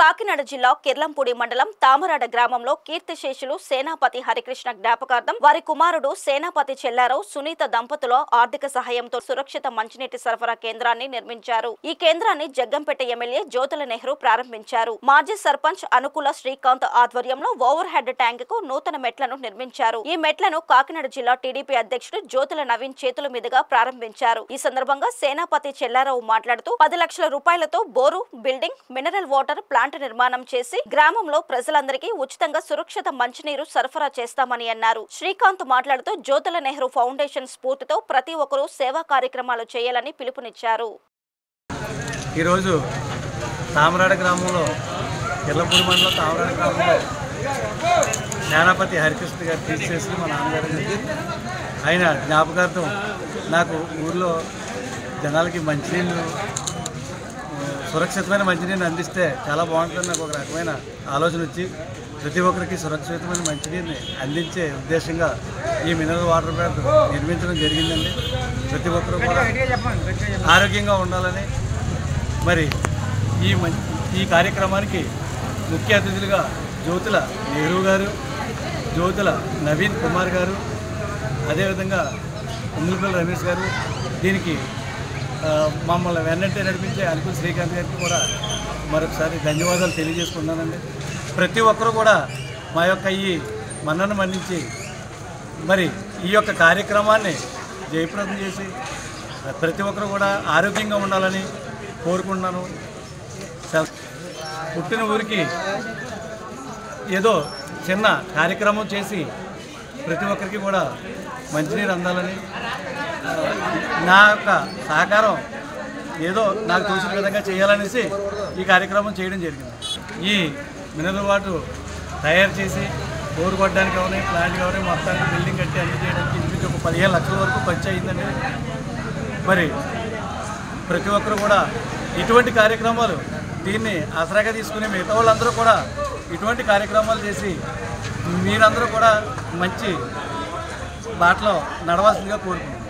కాకినాడ జిల్లా కిర్లంపూడి మండలం తామరాడ గ్రామంలో కీర్తిశేషులు సేనాపతి హరికృష్ణ జ్ఞాపకార్థం వారి కుమారుడు సేనాపతి చెల్లారావు సునీత దంపతుల ఆర్థిక సహాయంతో సురక్షిత మంచినీటి సరఫరా కేంద్రాన్ని నిర్మించారు. ఈ కేంద్రాన్ని జగ్గంపేట ఎమ్మెల్యే జ్యోతుల నెహ్రూ ప్రారంభించారు. మాజీ సర్పంచ్ అనుకుల శ్రీకాంత్ ఆధ్వర్యంలో ఓవర్ హెడ్ ట్యాంక్ కు నూతన మెట్లను నిర్మించారు. ఈ మెట్లను కాకినాడ జిల్లా టీడీపీ అధ్యక్షుడు జ్యోతుల నవీన్ చేతుల మీదుగా ప్రారంభించారు. ఈ సందర్భంగా సేనాపతి చెల్లారావు మాట్లాడుతూ 10 లక్షల రూపాయలతో bore, building, mineral water plant నిర్మాణం చేసి గ్రామంలో ప్రజలందరికీ ఉచితంగా సురక్షిత మంచినీరు సరఫరా చేస్తామని అన్నారు. శ్రీకాంత్ మాట్లాడుతూ జ్యోతుల నెహ్రూ ఫౌండేషన్ స్ఫూర్తితో ప్రతి ఒక్కరూ సేవా కార్యక్రమాలు చేయాలని పిలుపునిచ్చారు. ఈరోజు తామరాడ గ్రామంలో కిర్లంపూడి మండలం తామరాడ గ్రామంలో సేనాపతి హరికృష్ణ గారు తీసేసి మా నాన్నగారు ఆయన జ్ఞాపకార్థం నాకు ఊర్లో జనాలకి మంచినీళ్ళు సురక్షితమైన మంచినీరుని అందిస్తే చాలా బాగుంటుంది. నాకు ఒక రకమైన ఆలోచన వచ్చి ప్రతి ఒక్కరికి సురక్షితమైన మంచినీరుని అందించే ఉద్దేశంగా ఈ మినరల్ వాటర్ ప్లాంట్ నిర్మించడం జరిగిందండి. ప్రతి ఒక్కరూ కూడా ఆరోగ్యంగా ఉండాలని మరి ఈ కార్యక్రమానికి ముఖ్య అతిథులుగా జ్యోతుల నెహ్రూ గారు, జ్యోతుల నవీన్ కుమార్ గారు, అదేవిధంగా ఉమ్మిలిపల్లి రమేష్ గారు, దీనికి మమ్మల్ని వెన్నంటే నడిపించే అనుకుల శ్రీకాంత్ గారికి కూడా మరొకసారి ధన్యవాదాలు తెలియజేసుకున్నానండి. ప్రతి ఒక్కరూ కూడా మా యొక్క ఈ మన్నను మన్నించి మరి ఈ యొక్క కార్యక్రమాన్ని జయప్రదం చేసి ప్రతి ఒక్కరు కూడా ఆరోగ్యంగా ఉండాలని కోరుకుంటున్నాను. పుట్టిన ఊరికి ఏదో చిన్న కార్యక్రమం చేసి ప్రతి ఒక్కరికి కూడా మంచినీరు అందాలని నా యొక్క సహకారం ఏదో నాకు తోచిన విధంగా చేయాలనేసి ఈ కార్యక్రమం చేయడం జరిగింది. ఈ మినరల్ వాటర్ తయారు చేసి బోరు కొట్టడానికి కానీ ప్లాంట్ కానీ మొత్తానికి బిల్డింగ్ కట్టి అన్ని చేయడానికి ఇంటికి ఒక 15 లక్షల వరకు ఖర్చు అయిందండి. మరి ప్రతి ఒక్కరు కూడా ఇటువంటి కార్యక్రమాలు దీన్ని ఆసరాగా తీసుకుని మిగతా వాళ్ళందరూ కూడా ఇటువంటి కార్యక్రమాలు చేసి మీరందరూ కూడా మంచి బాటలో నడవాల్సిందిగా కోరుకుంటున్నాను.